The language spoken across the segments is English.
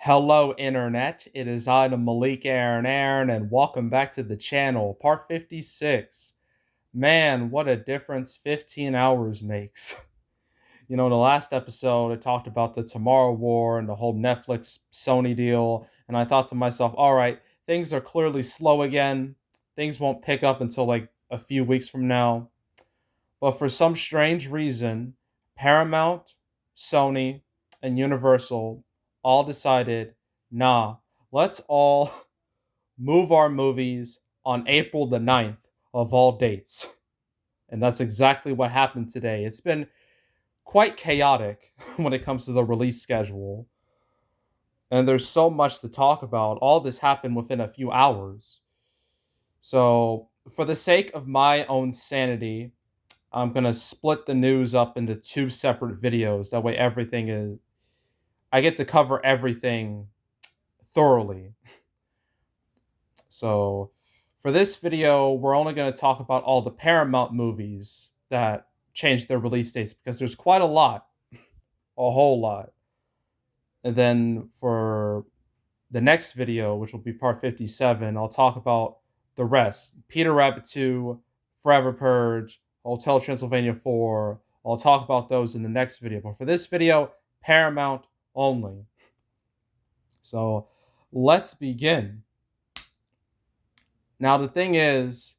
Hello, Internet. It is I, the Malik Aaron, and welcome back to the channel, part 56. Man, what a difference 15 hours makes. In the last episode, I talked about the Tomorrow War and the whole Netflix Sony deal, and I thought to myself, all right, things are clearly slow again. Things won't pick up until like a few weeks from now. But for some strange reason, Paramount, Sony, and Universal all decided, nah, let's all move our movies on April the 9th of all dates. And that's exactly what happened today. It's been quite chaotic when it comes to the release schedule. And there's so much to talk about. All this happened within a few hours. So, for the sake of my own sanity, I'm gonna split the news up into two separate videos. That way, I get to cover everything thoroughly. So, for this video, we're only gonna talk about all the Paramount movies that changed their release dates because there's quite a lot, a whole lot. And then for the next video, which will be part 57, I'll talk about the rest. Peter Rabbit 2, Forever Purge, Hotel Transylvania 4. I'll talk about those in the next video. But for this video, Paramount only. So let's begin. Now, the thing is,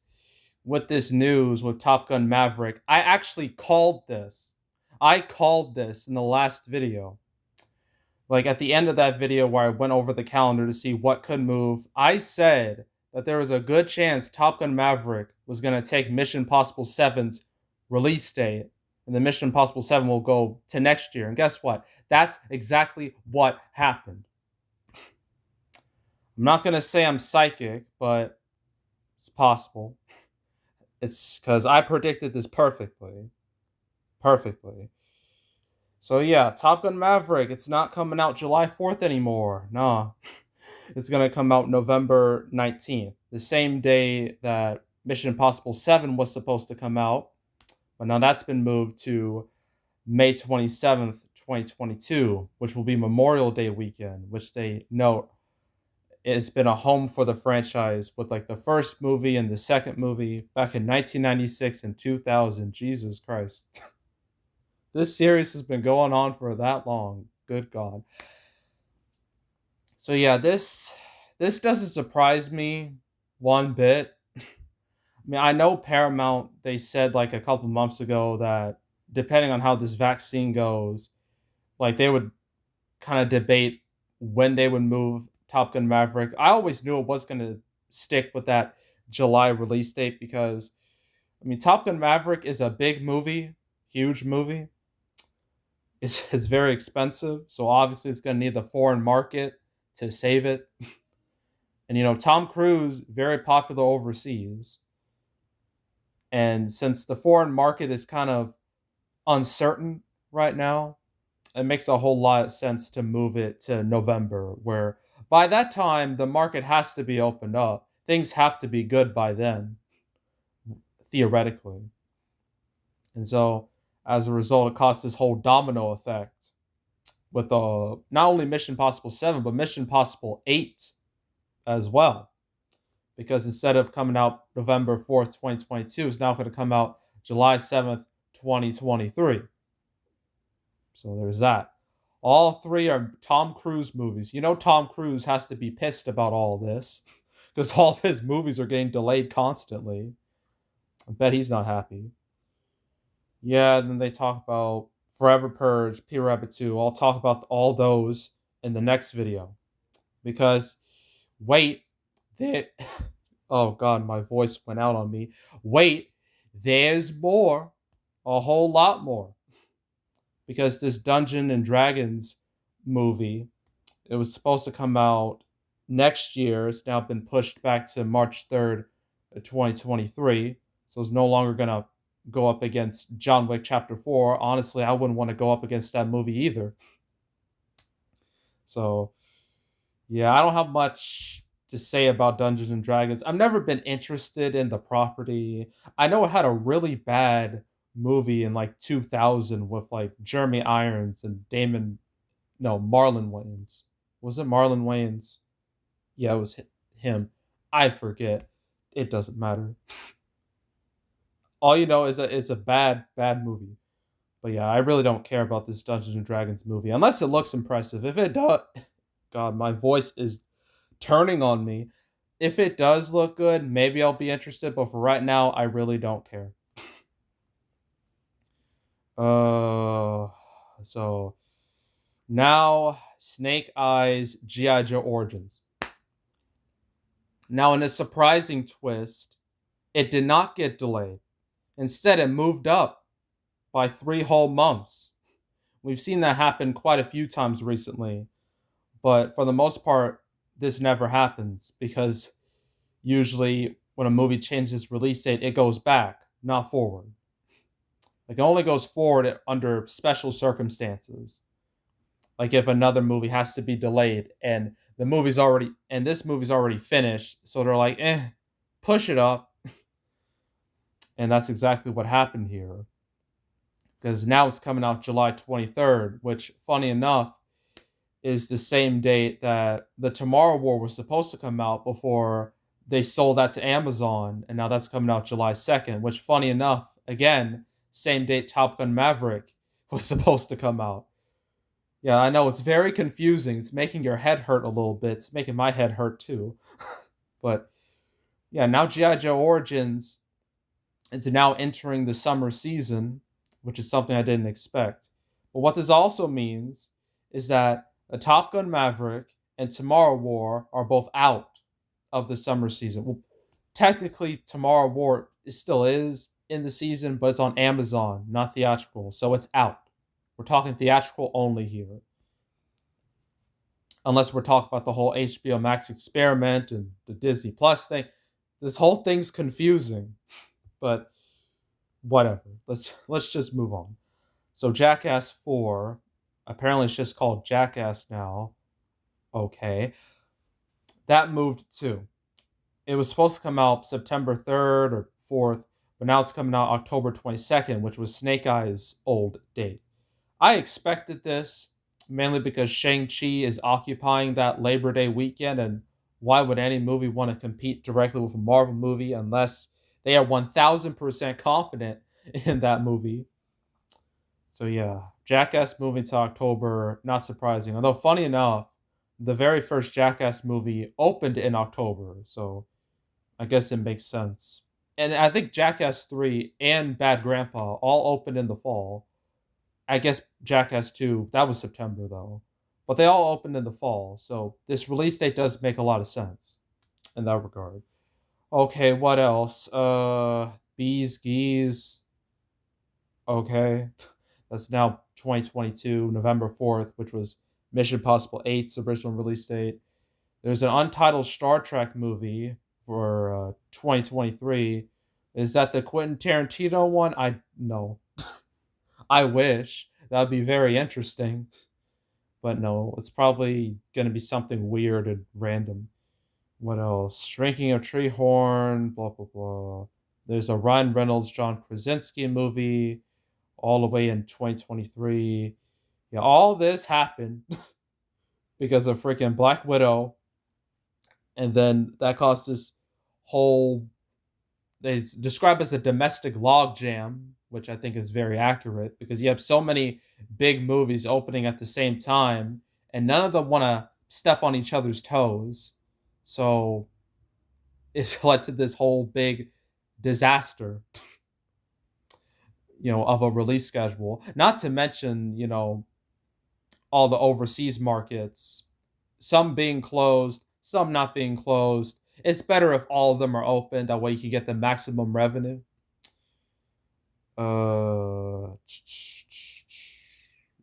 with this news with Top Gun Maverick, I actually called this. I called this in the last video. Like at the end of that video where I went over the calendar to see what could move, I said that there was a good chance Top Gun Maverick was going to take Mission Impossible 7's release date, and the Mission Impossible 7 will go to next year. And guess what? That's exactly what happened. I'm not going to say I'm psychic, but it's possible. It's because I predicted this perfectly. Perfectly. So yeah, Top Gun Maverick, it's not coming out July 4th anymore. Nah. It's going to come out November 19th, the same day that Mission Impossible 7 was supposed to come out. But now that's been moved to May 27th, 2022, which will be Memorial Day weekend, which they note it's been a home for the franchise with like the first movie and the second movie back in 1996 and 2000. Jesus Christ. This series has been going on for that long. Good God. So yeah, this doesn't surprise me one bit. I mean, I know Paramount, they said like a couple months ago that depending on how this vaccine goes, like they would kind of debate when they would move Top Gun Maverick. I always knew it was going to stick with that July release date because I mean, Top Gun Maverick is a big movie, huge movie. It's very expensive, so obviously it's going to need the foreign market to save it. And Tom Cruise very popular overseas. And since the foreign market is kind of uncertain right now, it makes a whole lot of sense to move it to November, where by that time the market has to be opened up. Things have to be good by then, theoretically. And so as a result, it caused this whole domino effect with not only Mission Impossible 7, but Mission Impossible 8 as well. Because instead of coming out November 4th, 2022, it's now going to come out July 7th, 2023. So there's that. All three are Tom Cruise movies. Tom Cruise has to be pissed about all this because all of his movies are getting delayed constantly. I bet he's not happy. Yeah, and then they talk about Forever Purge, Peter Rabbit 2. I'll talk about all those in the next video. Because, wait, oh God, my voice went out on me. Wait, there's more. A whole lot more. Because this Dungeons and Dragons movie, it was supposed to come out next year. It's now been pushed back to March 3rd, 2023. So it's no longer going to go up against John Wick Chapter 4. Honestly, I wouldn't want to go up against that movie either. So, yeah, I don't have much to say about Dungeons and Dragons. I've never been interested in the property. I know it had a really bad movie in like 2000 with like Jeremy Irons and Marlon Wayans. Was it Marlon Wayans? Yeah, it was him. I forget. It doesn't matter. All you know is that it's a bad, bad movie. But yeah, I really don't care about this Dungeons and Dragons movie unless it looks impressive. If it does, God, my voice is turning on me. If it does look good, maybe I'll be interested. But for right now, I really don't care. Uh, so now Snake Eyes GI Joe Origins. Now, in a surprising twist, it did not get delayed. Instead, it moved up by 3 whole months. We've seen that happen quite a few times recently, but for the most part, this never happens because usually when a movie changes release date, it goes back, not forward. Like it only goes forward under special circumstances. Like if another movie has to be delayed and this movie's already finished, so they're like, push it up. And that's exactly what happened here. Because now it's coming out July 23rd, which, funny enough, is the same date that the Tomorrow War was supposed to come out before they sold that to Amazon. And now that's coming out July 2nd, which, funny enough, again, same date Top Gun Maverick was supposed to come out. Yeah, I know, it's very confusing. It's making your head hurt a little bit. It's making my head hurt too. But yeah, now G.I. Joe Origins, it's now entering the summer season, which is something I didn't expect. But what this also means is that a Top Gun Maverick and Tomorrow War are both out of the summer season. Well, technically, Tomorrow War still is in the season, but it's on Amazon, not theatrical, so it's out. We're talking theatrical only here. Unless we're talking about the whole HBO Max experiment and the Disney Plus thing. This whole thing's confusing, but whatever. Let's just move on. So Jackass 4, apparently it's just called Jackass now. Okay. That moved too. It was supposed to come out September 3rd or 4th, but now it's coming out October 22nd, which was Snake Eyes' old date. I expected this mainly because Shang-Chi is occupying that Labor Day weekend, and why would any movie want to compete directly with a Marvel movie unless they are 1000% confident in that movie? So yeah, Jackass moving to October, not surprising. Although funny enough, the very first Jackass movie opened in October, so I guess it makes sense. And I think Jackass 3 and Bad Grandpa all opened in the fall. I guess Jackass 2, that was September though. But they all opened in the fall, so this release date does make a lot of sense in that regard. Okay, what else? Bees, Geese. Okay. That's now 2022, November 4th, which was Mission Impossible 8's original release date. There's an untitled Star Trek movie for 2023. Is that the Quentin Tarantino one? I no. I wish. That would be very interesting. But no, it's probably going to be something weird and random. What else? Shrinking of Treehorn, blah, blah, blah. There's a Ryan Reynolds, John Krasinski movie all the way in 2023. Yeah, all this happened because of freaking Black Widow. And then that caused this whole, they describe as a domestic logjam, which I think is very accurate because you have so many big movies opening at the same time, and none of them want to step on each other's toes. So it's led to this whole big disaster, of a release schedule. Not to mention, all the overseas markets, some being closed, some not being closed. It's better if all of them are open. That way you can get the maximum revenue. Uh,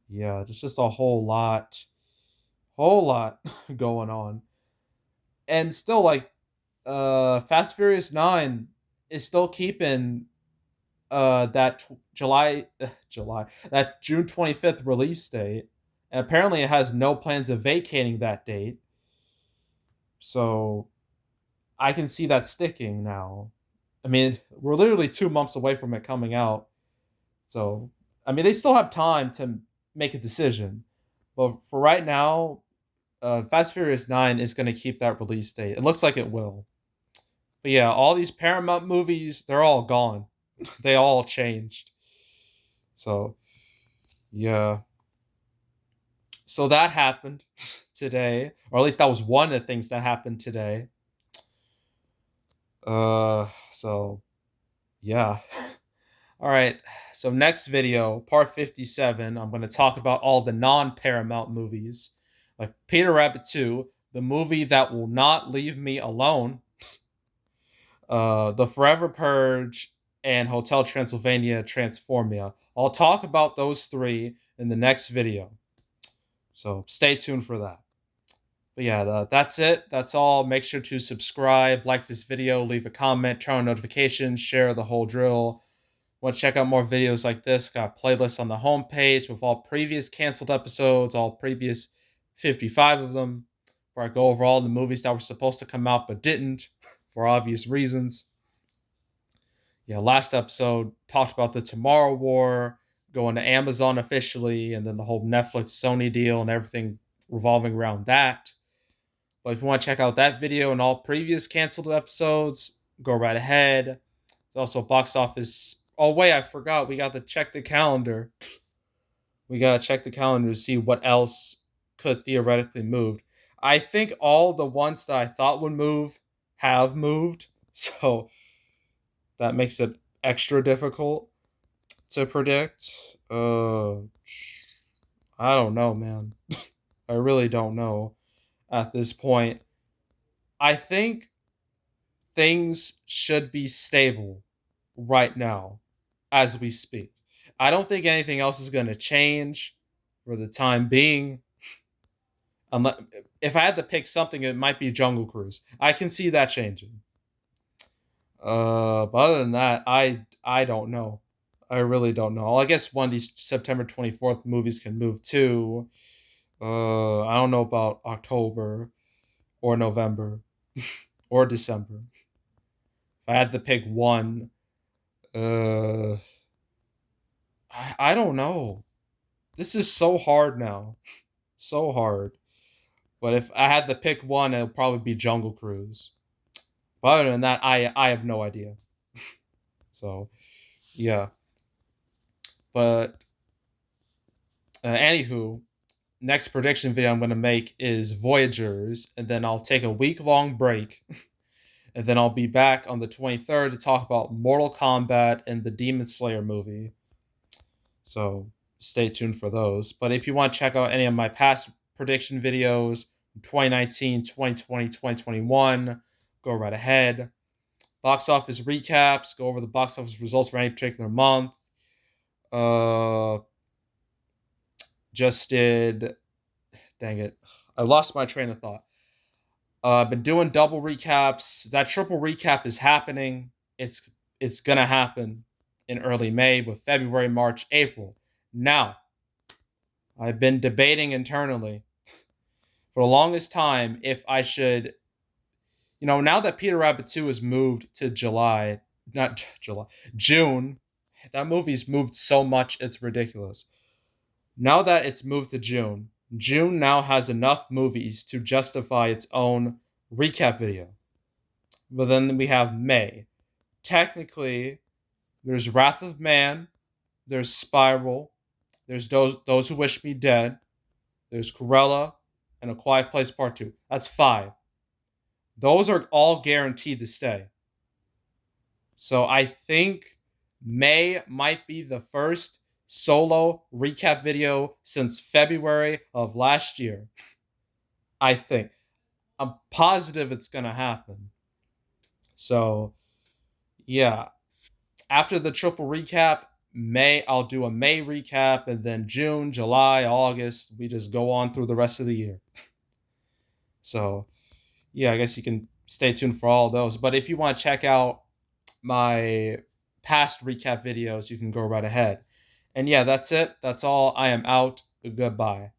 yeah, there's just a whole lot going on, and still like, Fast Furious 9 is still keeping that July that June 25th release date, and apparently it has no plans of vacating that date. So I can see that sticking now. I mean, we're literally 2 months away from it coming out. So, I mean, they still have time to make a decision. But for right now, Fast Furious 9 is going to keep that release date. It looks like it will. But yeah, all these Paramount movies, they're all gone. They all changed. So, yeah. So that happened today, or at least that was one of the things that happened today. So yeah. All right. So next video, part 57, I'm going to talk about all the non-Paramount movies, like Peter Rabbit 2, the movie that will not leave me alone, The Forever Purge, and Hotel Transylvania Transformia. I'll talk about those three in the next video. So stay tuned for that. But yeah, that's it. That's all. Make sure to subscribe, like this video, leave a comment, turn on notifications, share the whole drill. Want to check out more videos like this? Got playlists on the homepage with all previous canceled episodes, all previous 55 of them, where I go over all the movies that were supposed to come out but didn't for obvious reasons. Yeah, last episode talked about the Tomorrow War, going to Amazon officially, and then the whole Netflix Sony deal and everything revolving around that. But if you want to check out that video and all previous canceled episodes, go right ahead. There's also box office. Oh, wait, I forgot. We got to check the calendar. We got to check the calendar to see what else could theoretically move. I think all the ones that I thought would move have moved. So that makes it extra difficult to predict. I don't know, man. I really don't know at this point. I think things should be stable right now as we speak. I don't think anything else is going to change for the time being. Unless, if I had to pick something, it might be Jungle Cruise. I can see that changing. But other than that, I don't know. I really don't know. I guess one of these September 24th movies can move too. I don't know about October or November or December. If I had to pick one, uh, I don't know. This is so hard now. So hard. But if I had to pick one, it would probably be Jungle Cruise. But other than that, I have no idea. So, yeah. But, anywho, next prediction video I'm going to make is Voyagers. And then I'll take a week-long break. And then I'll be back on the 23rd to talk about Mortal Kombat and the Demon Slayer movie. So stay tuned for those. But if you want to check out any of my past prediction videos, 2019, 2020, 2021, go right ahead. Box office recaps, go over the box office results for any particular month. Just did, dang it, I lost my train of thought. I've been doing double recaps. That triple recap is happening. It's gonna happen in early May with February, March, April. Now, I've been debating internally for the longest time if I should, now that Peter Rabbit 2 has moved to July, not July, June, that movie's moved so much, it's ridiculous. Now that it's moved to June, June now has enough movies to justify its own recap video. But then we have May. Technically, there's Wrath of Man, there's Spiral, there's Those Who Wish Me Dead, there's Cruella, and A Quiet Place Part 2. That's 5. Those are all guaranteed to stay. So I think May might be the first solo recap video since February of last year. I think. I'm positive it's going to happen. So, yeah. After the triple recap, I'll do a May recap, and then June, July, August, we just go on through the rest of the year. So, yeah, I guess you can stay tuned for all of those. But if you want to check out my past recap videos, you can go right ahead. And yeah, that's it. That's all. I am out. Goodbye.